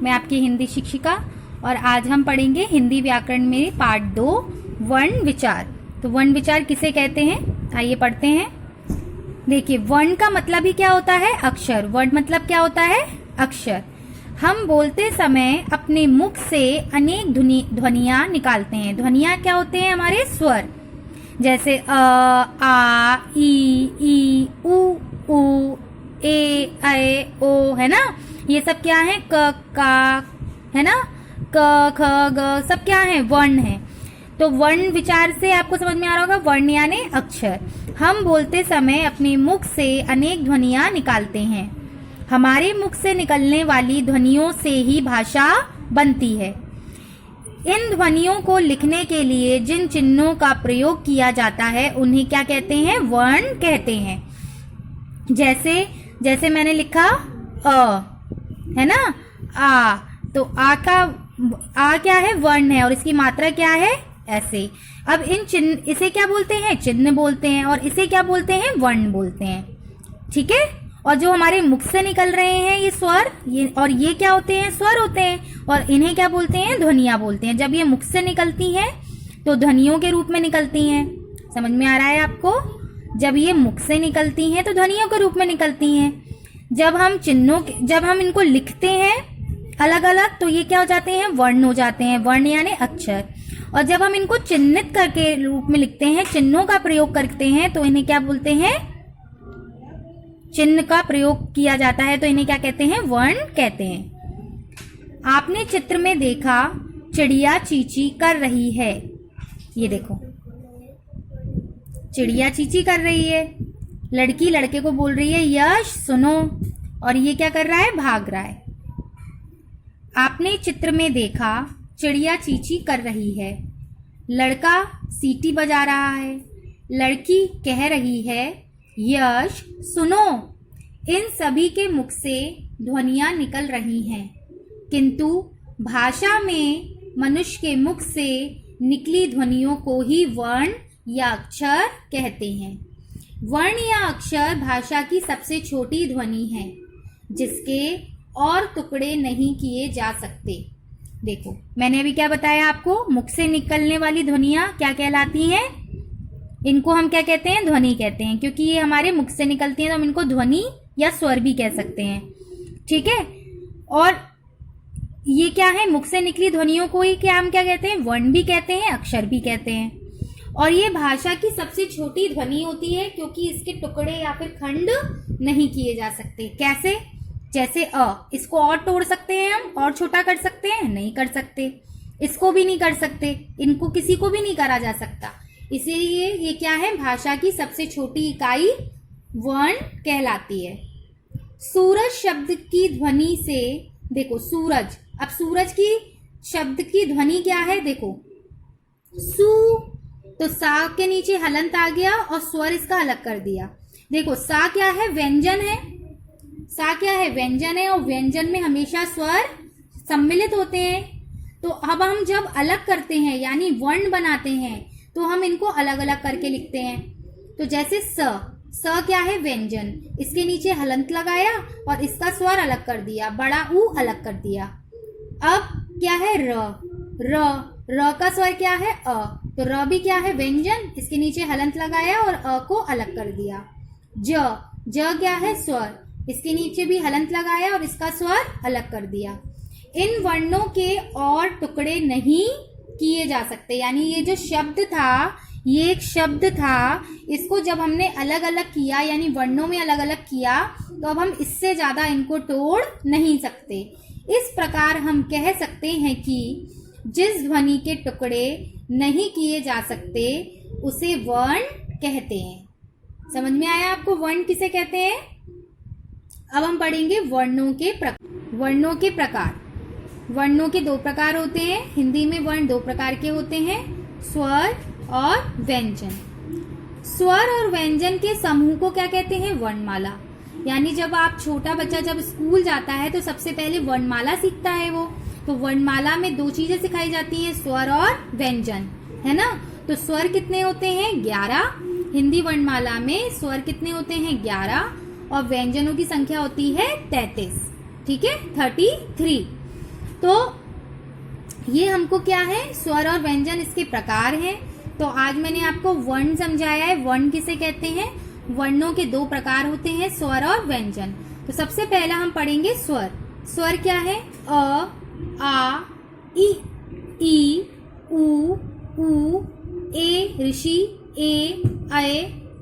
मैं आपकी हिंदी शिक्षिका और आज हम पढ़ेंगे हिंदी व्याकरण में पार्ट 2 वर्ण विचार। तो वर्ण विचार किसे कहते हैं, आइए पढ़ते हैं। देखिए, वर्ण का मतलब ही क्या होता है, अक्षर। वर्ण मतलब क्या होता है, अक्षर। हम बोलते समय अपने मुख से अनेक ध्वनियां निकालते हैं। ध्वनियां क्या होते हैं, हमारे स्वर, जैसे अ, आ, ई, उ, ए, ओ, है ना। ये सब क्या है, क, का, है ना, क, ख, ग, सब क्या है, वर्ण है। तो वर्ण विचार से आपको समझ में आ रहा होगा, वर्ण यानी अक्षर। हम बोलते समय अपने मुख से अनेक ध्वनियां निकालते हैं। हमारे मुख से निकलने वाली ध्वनियों से ही भाषा बनती है। इन ध्वनियों को लिखने के लिए जिन चिन्हों का प्रयोग किया जाता है उन्हें क्या कहते हैं, वर्ण कहते हैं। जैसे मैंने लिखा अ, है ना, आ, तो आ क्या है, वर्ण है और इसकी मात्रा क्या है, ऐसे। अब इन चिन्ह, इसे क्या बोलते हैं, चिन्ह बोलते हैं, और इसे क्या बोलते हैं, वर्ण बोलते हैं। ठीक है। और जो हमारे मुख से निकल रहे हैं ये स्वर, ये क्या होते हैं, स्वर होते हैं, और इन्हें क्या बोलते हैं, ध्वनियां बोलते हैं। जब ये मुख से निकलती हैं तो ध्वनियों के रूप में निकलती हैं। समझ में आ रहा है आपको, जब ये मुख से निकलती हैं तो ध्वनियों के रूप में निकलती हैं। जब हम इनको लिखते हैं अलग अलग तो ये क्या हो जाते हैं, वर्ण हो जाते हैं। वर्ण यानी अक्षर। और जब हम इनको चिन्हित करके रूप में लिखते हैं, चिन्हों का प्रयोग करते हैं, तो इन्हें क्या बोलते हैं, चिन्ह का प्रयोग किया जाता है तो इन्हें क्या कहते हैं, वर्ण कहते हैं। आपने चित्र में देखा चिड़िया चींची कर रही है। ये देखो, चिड़िया चींची कर रही है। लड़की लड़के को बोल रही है यश सुनो, और ये क्या कर रहा है, भाग रहा है। आपने चित्र में देखा चिड़िया चींची कर रही है। लड़का सीटी बजा रहा है। लड़की कह रही है यश सुनो। इन सभी के मुख से ध्वनियां निकल रही हैं, किंतु भाषा में मनुष्य के मुख से निकली ध्वनियों को ही वर्ण या अक्षर कहते हैं। वर्ण या अक्षर भाषा की सबसे छोटी ध्वनि है, जिसके और टुकड़े नहीं किए जा सकते। देखो, मैंने अभी क्या बताया आपको, मुख से निकलने वाली ध्वनियां क्या कहलाती हैं, इनको हम क्या कहते हैं, ध्वनि कहते हैं। क्योंकि ये हमारे मुख से निकलती हैं तो हम इनको ध्वनि या स्वर भी कह सकते हैं। ठीक है। और ये क्या है, मुख से निकली ध्वनियों को ही क्या हम क्या कहते हैं, वर्ण भी कहते हैं, अक्षर भी कहते हैं। और ये भाषा की सबसे छोटी ध्वनि होती है, क्योंकि इसके टुकड़े या फिर खंड नहीं किए जा सकते। कैसे, जैसे अ, इसको और तोड़ सकते हैं हम, और छोटा कर सकते हैं, नहीं कर सकते। इसको भी नहीं कर सकते, इनको किसी को भी नहीं करा जा सकता। इसीलिए ये क्या है, भाषा की सबसे छोटी इकाई वर्ण कहलाती है। सूरज शब्द की ध्वनि से, देखो सूरज, अब सूरज की शब्द की ध्वनि क्या है, देखो सू, तो सा के नीचे हलंत आ गया और स्वर इसका अलग कर दिया। देखो सा क्या है, व्यंजन है। सा क्या है, व्यंजन है, और व्यंजन में हमेशा स्वर सम्मिलित होते हैं। तो अब हम जब अलग करते हैं यानी वर्ण बनाते हैं तो हम इनको अलग अलग करके लिखते हैं। तो जैसे स क्या है, व्यंजन, इसके नीचे हलंत लगाया और इसका स्वर अलग कर दिया, बड़ा ऊ अलग कर दिया। अब क्या है, र का स्वर क्या है, अ, तो र भी क्या है, व्यंजन, इसके नीचे हलंत लगाया और अ को अलग कर दिया। ज क्या है, स्वर, इसके नीचे भी हलंत लगाया और इसका स्वर अलग कर दिया। इन वर्णों के और टुकड़े नहीं किए जा सकते। यानी ये जो शब्द था, ये एक शब्द था, इसको जब हमने अलग अलग किया यानी वर्णों में अलग अलग किया, तो अब हम इससे ज्यादा इनको तोड़ नहीं सकते। इस प्रकार हम कह सकते हैं कि जिस ध्वनि के टुकड़े नहीं किए जा सकते उसे वर्ण कहते हैं। समझ में आया आपको, वर्ण किसे कहते हैं। अब हम पढ़ेंगे वर्णों के प्रकार। वर्णों के दो प्रकार होते हैं। हिंदी में वर्ण दो प्रकार के होते हैं, स्वर और व्यंजन। स्वर और व्यंजन के समूह को क्या कहते हैं, वर्णमाला। यानी जब आप छोटा बच्चा जब स्कूल जाता है तो सबसे पहले वर्णमाला सीखता है वो। तो वर्णमाला में दो चीजें सिखाई जाती हैं, स्वर और व्यंजन, है ना। तो स्वर कितने होते हैं, 11। हिंदी वर्णमाला में स्वर कितने होते हैं, 11, और व्यंजनों की संख्या होती है 33। ठीक है, 33। तो ये हमको क्या है, स्वर और व्यंजन इसके प्रकार हैं। तो आज मैंने आपको वर्ण समझाया है। वर्ण किसे कहते हैं? वर्णों के दो प्रकार होते हैं, स्वर और व्यंजन। तो सबसे पहला हम पढ़ेंगे स्वर। स्वर क्या है? अ, आ, ई, उ, ए ऋषि, ए,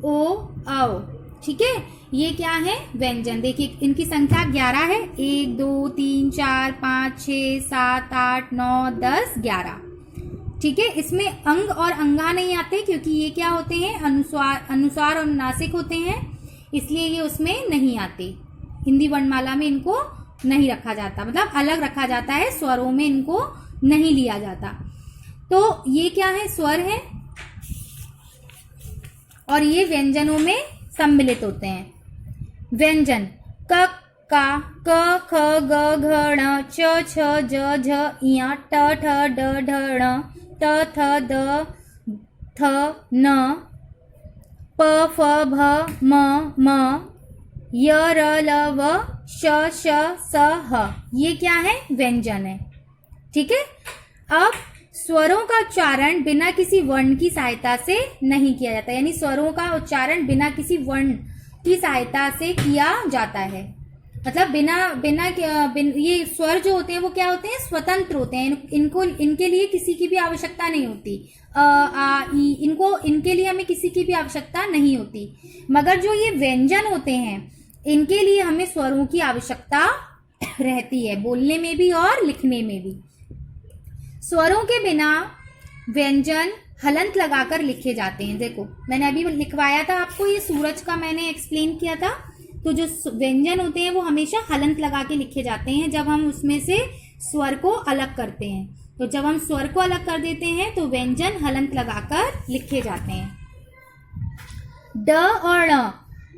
ओ, औ। ठीक है, ये क्या है? व्यंजन। देखिए इनकी संख्या 11 है। 1 2 3 4 5 6 7 8 9 10 11। ठीक है, इसमें अंग और अंगा नहीं आते क्योंकि ये क्या होते हैं? अनुस्वार और नासिक होते हैं, इसलिए ये उसमें नहीं आते। हिंदी वर्णमाला में इनको नहीं रखा जाता, मतलब अलग रखा जाता है, स्वरों में इनको नहीं लिया जाता। तो ये क्या है? स्वर है, और ये व्यंजनों में सम्मिलित होते हैं। व्यंजन क, का, क, ख, ग, घ, ण, च, छ, ज, झ, ञ, ट, ठ, ड, ढ, ण, त, थ, द, थ, न, प, फ, भ, म, य, र, ल, व, श, स, ह। ये क्या है? व्यंजन है। ठीक है, अब स्वरों का उच्चारण बिना किसी वर्ण की सहायता से नहीं किया जाता, यानी स्वरों का उच्चारण बिना किसी वर्ण की सहायता से किया जाता है। मतलब ये स्वर जो होते हैं वो क्या होते हैं? स्वतंत्र होते हैं। इनके लिए किसी की भी आवश्यकता नहीं होती। अ, आ, ई, इनके लिए हमें किसी की भी आवश्यकता नहीं होती। मगर जो ये व्यंजन होते हैं इनके लिए हमें स्वरों की आवश्यकता रहती है, बोलने में भी और लिखने में भी। स्वरों के बिना व्यंजन हलंत लगाकर लिखे जाते हैं। देखो मैंने अभी लिखवाया था आपको, ये सूरज का मैंने एक्सप्लेन किया था। तो जो व्यंजन होते हैं वो हमेशा हलंत लगा के लिखे जाते हैं जब हम उसमें से स्वर को अलग करते हैं। तो जब हम स्वर को अलग कर देते हैं तो व्यंजन हलंत लगाकर लिखे जाते हैं। ड और ण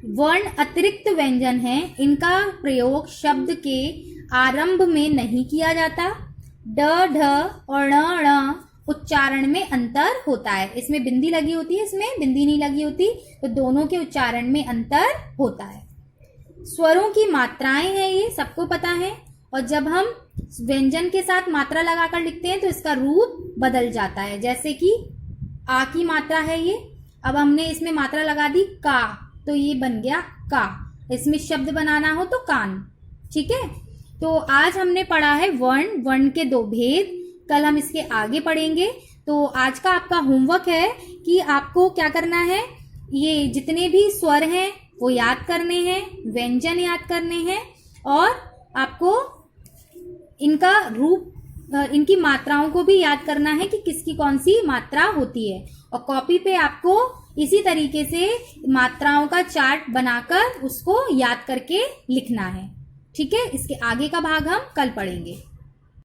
वर्ण अतिरिक्त व्यंजन हैं, इनका प्रयोग शब्द के आरंभ में नहीं किया जाता। ड, ढ और ण उच्चारण में अंतर होता है। इसमें बिंदी लगी होती है, इसमें बिंदी नहीं लगी होती, तो दोनों के उच्चारण में अंतर होता है। स्वरों की मात्राएं हैं, ये सबको पता है। और जब हम व्यंजन के साथ मात्रा लगाकर लिखते हैं तो इसका रूप बदल जाता है। जैसे कि आ की मात्रा है ये, अब हमने इसमें मात्रा लगा दी का, तो ये बन गया का। इसमें शब्द बनाना हो तो कान। ठीक है, तो आज हमने पढ़ा है वर्ण के दो भेद। कल हम इसके आगे पढ़ेंगे। तो आज का आपका होमवर्क है कि आपको क्या करना है, ये जितने भी स्वर हैं वो याद करने हैं, व्यंजन याद करने हैं, और आपको इनका रूप, इनकी मात्राओं को भी याद करना है कि किसकी कौन सी मात्रा होती है। और कॉपी पे आपको इसी तरीके से मात्राओं का चार्ट बनाकर उसको याद करके लिखना है। ठीक है, इसके आगे का भाग हम कल पढ़ेंगे।